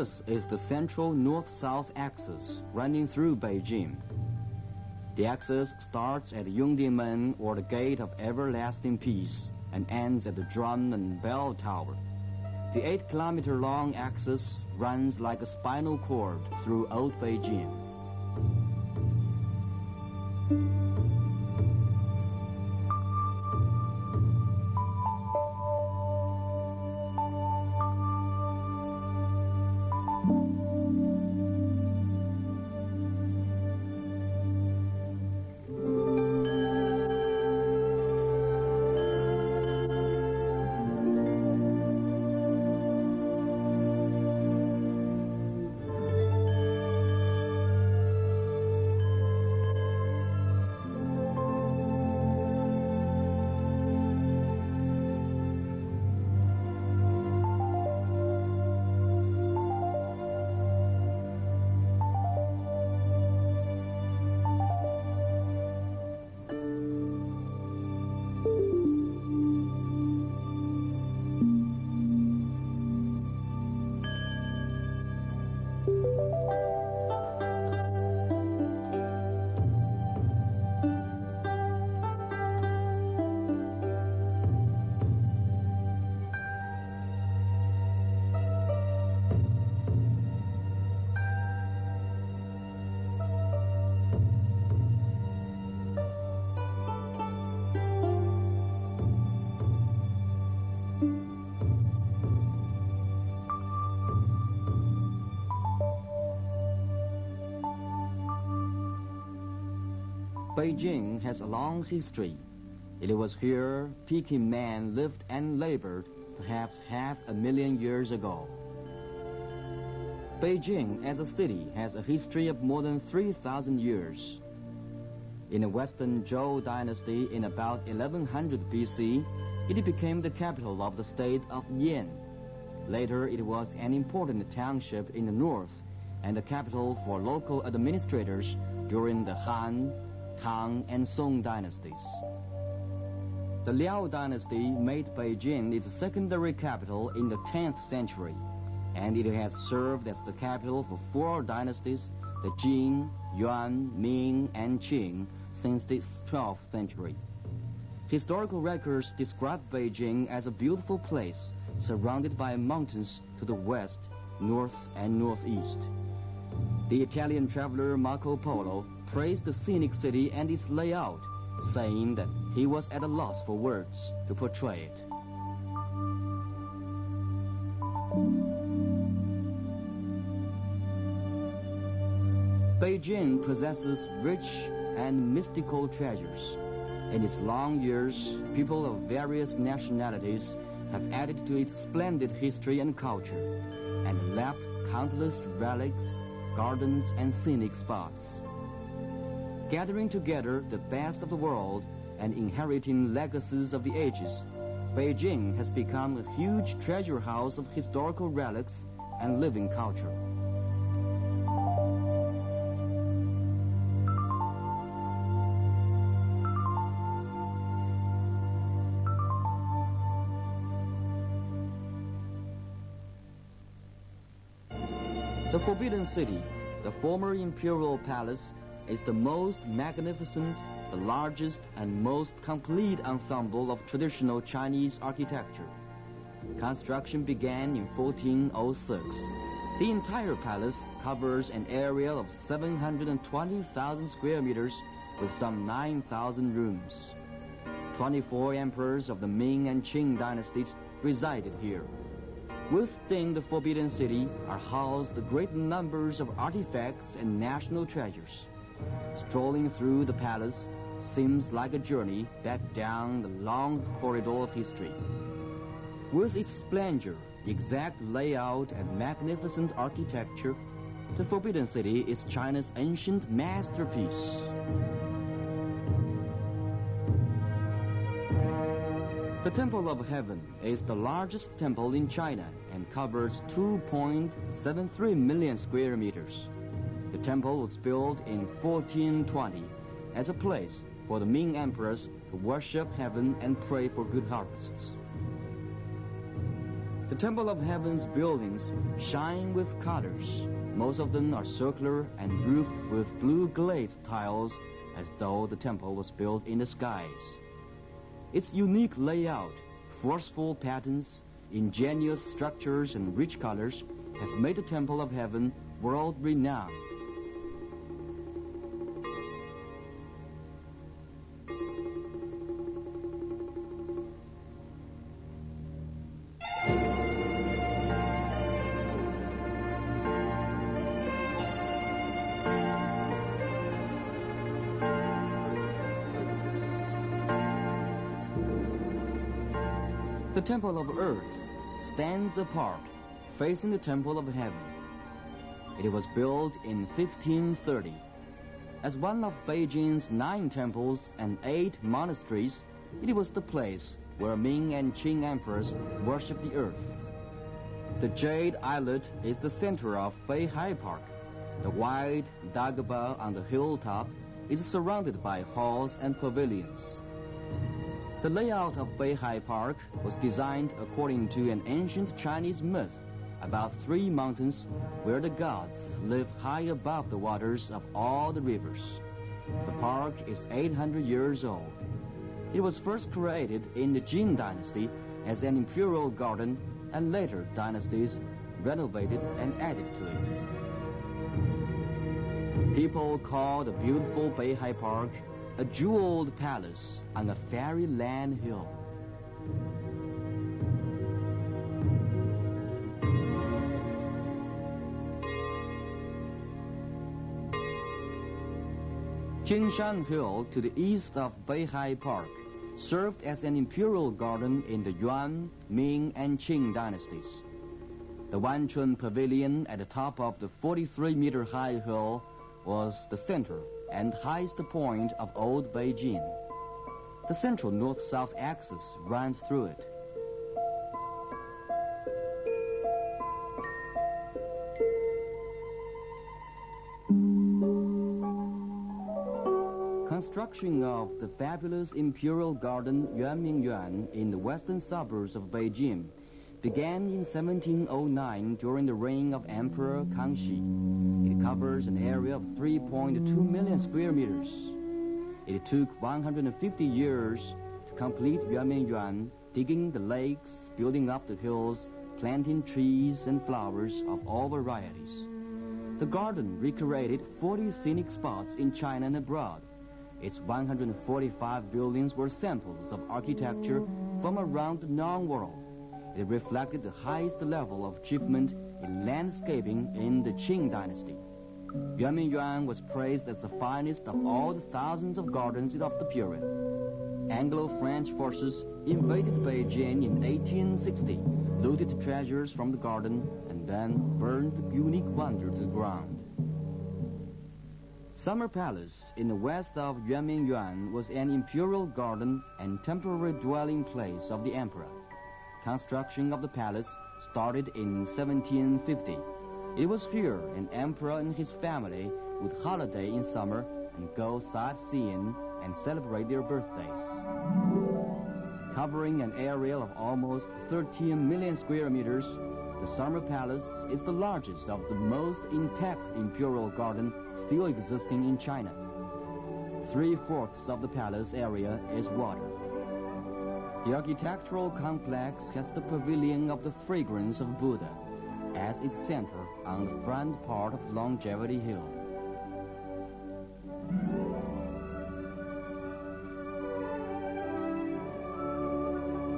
This is the central north-south axis running through Beijing. The axis starts at Yongdimen, or the Gate of Everlasting Peace, and ends at the Drum and Bell Tower. The 8-kilometer-long axis runs like a spinal cord through old Beijing. Beijing has a long history. It was here Peking man lived and labored perhaps 500,000 years ago. Beijing as a city has a history of more than 3,000 years. In the Western Zhou dynasty in about 1100 BC, it became the capital of the state of Yan. Later it was an important township in the north and the capital for local administrators during the Han, Tang, and Song dynasties. The Liao dynasty made Beijing its secondary capital in the 10th century, and it has served as the capital for 4 dynasties, the Jin, Yuan, Ming, and Qing, since the 12th century. Historical records describe Beijing as a beautiful place surrounded by mountains to the west, north, and northeast. The Italian traveler Marco Polo praised the scenic city and its layout, saying that he was at a loss for words to portray it. Beijing possesses rich and mystical treasures. In its long years, people of various nationalities have added to its splendid history and culture, and left countless relics, gardens, and scenic spots. Gathering together the best of the world and inheriting legacies of the ages, Beijing has become a huge treasure house of historical relics and living culture. The Forbidden City, the former imperial palace, is the most magnificent, the largest, and most complete ensemble of traditional Chinese architecture. Construction began in 1406. The entire palace covers an area of 720,000 square meters with some 9,000 rooms. 24 emperors of the Ming and Qing dynasties resided here. Within the Forbidden City are housed great numbers of artifacts and national treasures. Strolling through the palace seems like a journey back down the long corridor of history. With its splendor, exact layout, and magnificent architecture, the Forbidden City is China's ancient masterpiece. The Temple of Heaven is the largest temple in China and covers 2.73 million square meters. The temple was built in 1420 as a place for the Ming emperors to worship heaven and pray for good harvests. The Temple of Heaven's buildings shine with colors. Most of them are circular and roofed with blue glazed tiles, as though the temple was built in the skies. Its unique layout, forceful patterns, ingenious structures, and rich colors have made the Temple of Heaven world-renowned. The Temple of Earth stands apart, facing the Temple of Heaven. It was built in 1530. As one of Beijing's 9 temples and 8 monasteries, it was the place where Ming and Qing emperors worshipped the earth. The Jade Islet is the center of Beihai Park. The wide Dagobah on the hilltop is surrounded by halls and pavilions. The layout of Beihai Park was designed according to an ancient Chinese myth about 3 mountains where the gods live high above the waters of all the rivers. The park is 800 years old. It was first created in the Jin dynasty as an imperial garden, and later dynasties renovated and added to it. People call the beautiful Beihai Park a jeweled palace on a fairyland hill. Jingshan Hill to the east of Beihai Park served as an imperial garden in the Yuan, Ming, and Qing dynasties. The Wanchun Pavilion at the top of the 43-meter high hill was the center and highest point of old Beijing. The central north-south axis runs through it. Construction of the fabulous imperial garden Yuanmingyuan in the western suburbs of Beijing began in 1709 during the reign of Emperor Kangxi. It covers an area of 3.2 million square meters. It took 150 years to complete Yuanmingyuan, digging the lakes, building up the hills, planting trees and flowers of all varieties. The garden recreated 40 scenic spots in China and abroad. Its 145 buildings were samples of architecture from around the known world. It reflected the highest level of achievement in landscaping in the Qing dynasty. Yuanmingyuan was praised as the finest of all the thousands of gardens of the period. Anglo-French forces invaded Beijing in 1860, looted treasures from the garden, and then burned the unique wonder to the ground. Summer Palace in the west of Yuanmingyuan was an imperial garden and temporary dwelling place of the emperor. Construction of the palace started in 1750. It was here an emperor and his family would holiday in summer and go sightseeing and celebrate their birthdays. Covering an area of almost 13 million square meters, the Summer Palace is the largest of the most intact imperial garden still existing in China. 3/4 of the palace area is water. The architectural complex has the Pavilion of the Fragrance of Buddha as its center on the front part of Longevity Hill.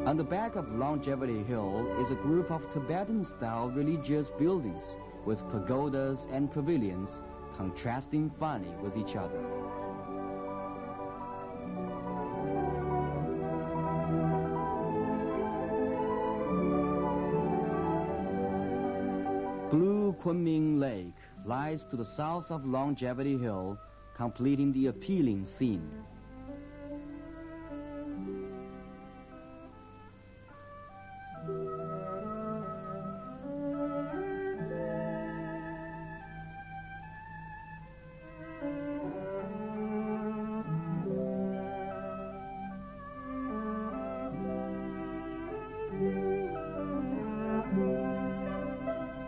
On the back of Longevity Hill is a group of Tibetan-style religious buildings with pagodas and pavilions contrasting finely with each other. Blue Kunming Lake lies to the south of Longevity Hill, completing the appealing scene.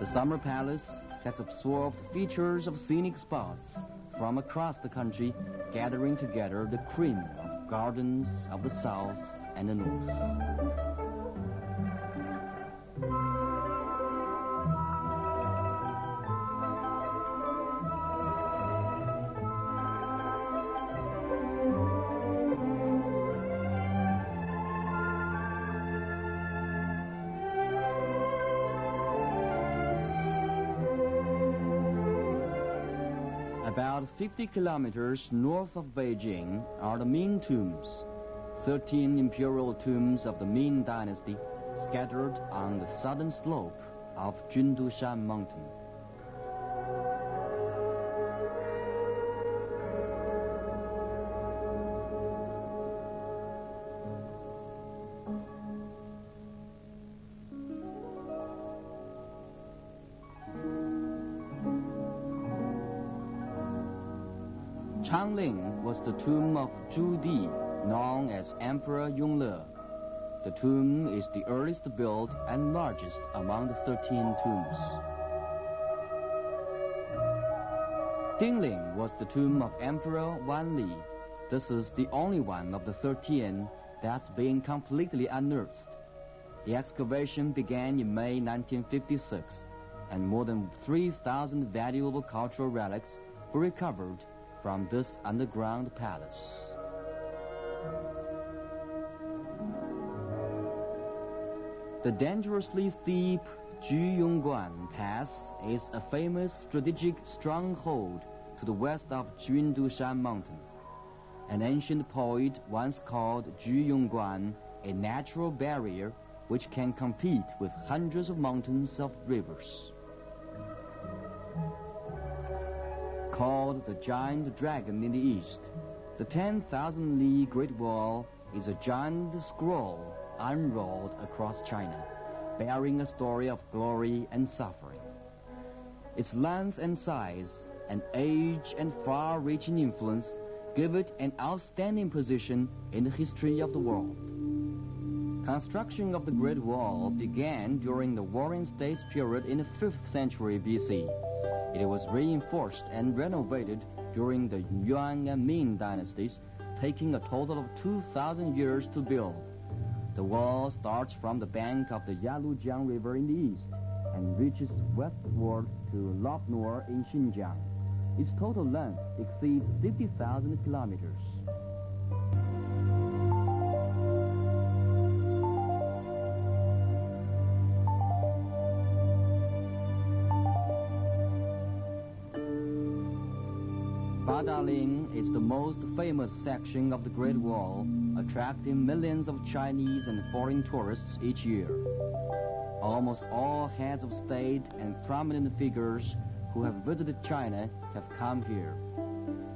The Summer Palace has absorbed features of scenic spots from across the country, gathering together the cream of gardens of the south and the north. About 50 kilometers north of Beijing are the Ming tombs, 13 imperial tombs of the Ming dynasty scattered on the southern slope of Jundushan Mountain. Changling was the tomb of Zhu Di, known as Emperor Yongle. The tomb is the earliest built and largest among the 13 tombs. Dingling was the tomb of Emperor Wanli. This is the only one of the 13 that's been completely unearthed. The excavation began in May 1956, and more than 3,000 valuable cultural relics were recovered from this underground palace. The dangerously steep Juyongguan Pass is a famous strategic stronghold to the west of Jundushan Mountain. An ancient poet once called Juyongguan a natural barrier which can compete with hundreds of mountains of rivers. Called the Giant Dragon in the east, the 10,000-li Great Wall is a giant scroll unrolled across China, bearing a story of glory and suffering. Its length and size, and age and far-reaching influence give it an outstanding position in the history of the world. Construction of the Great Wall began during the Warring States period in the 5th century BC. It was reinforced and renovated during the Yuan and Ming dynasties, taking a total of 2,000 years to build. The wall starts from the bank of the Yalujiang River in the east and reaches westward to Lopnor in Xinjiang. Its total length exceeds 50,000 kilometers. Badaling is the most famous section of the Great Wall, attracting millions of Chinese and foreign tourists each year. Almost all heads of state and prominent figures who have visited China have come here.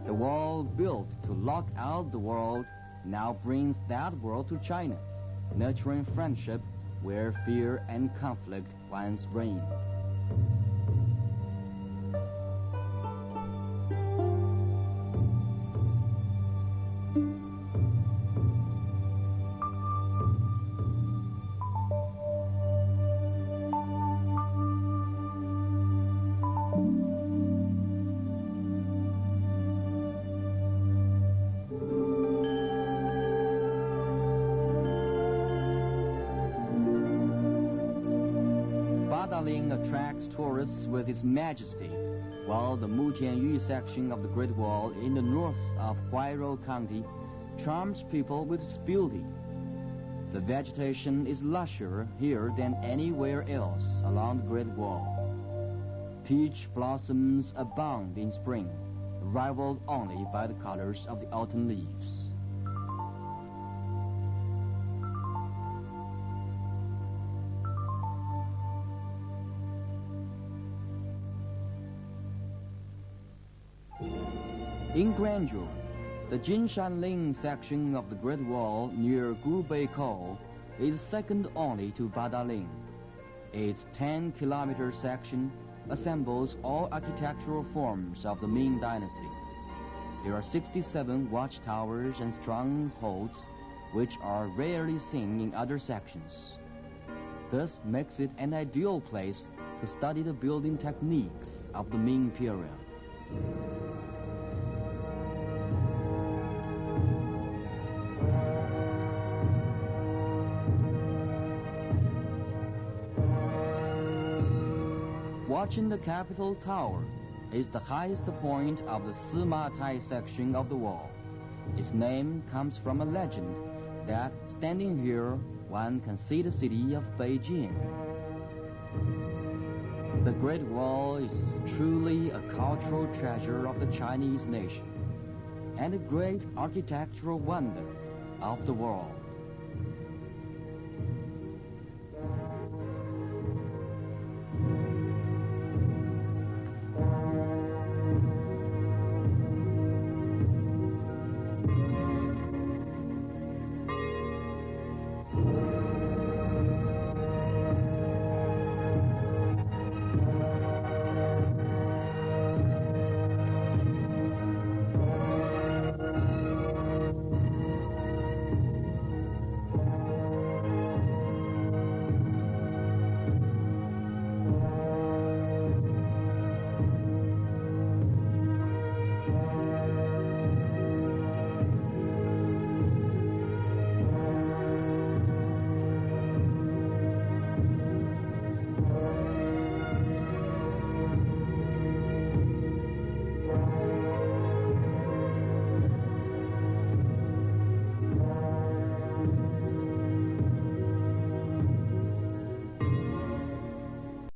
The wall built to lock out the world now brings that world to China, nurturing friendship where fear and conflict once reigned. Badaling attracts tourists with its majesty, while the Mutianyu section of the Great Wall in the north of Huairou County charms people with its beauty. The vegetation is lusher here than anywhere else along the Great Wall. Peach blossoms abound in spring, rivaled only by the colors of the autumn leaves. In grandeur, the Jinshanling section of the Great Wall near Gubeikou is second only to Badaling. Its 10-kilometer section assembles all architectural forms of the Ming Dynasty. There are 67 watchtowers and strongholds, which are rarely seen in other sections. This makes it an ideal place to study the building techniques of the Ming period. Watching the Capitol Tower is the highest point of the Sima Tai section of the wall. Its name comes from a legend that standing here one can see the city of Beijing. The Great Wall is truly a cultural treasure of the Chinese nation and a great architectural wonder of the world.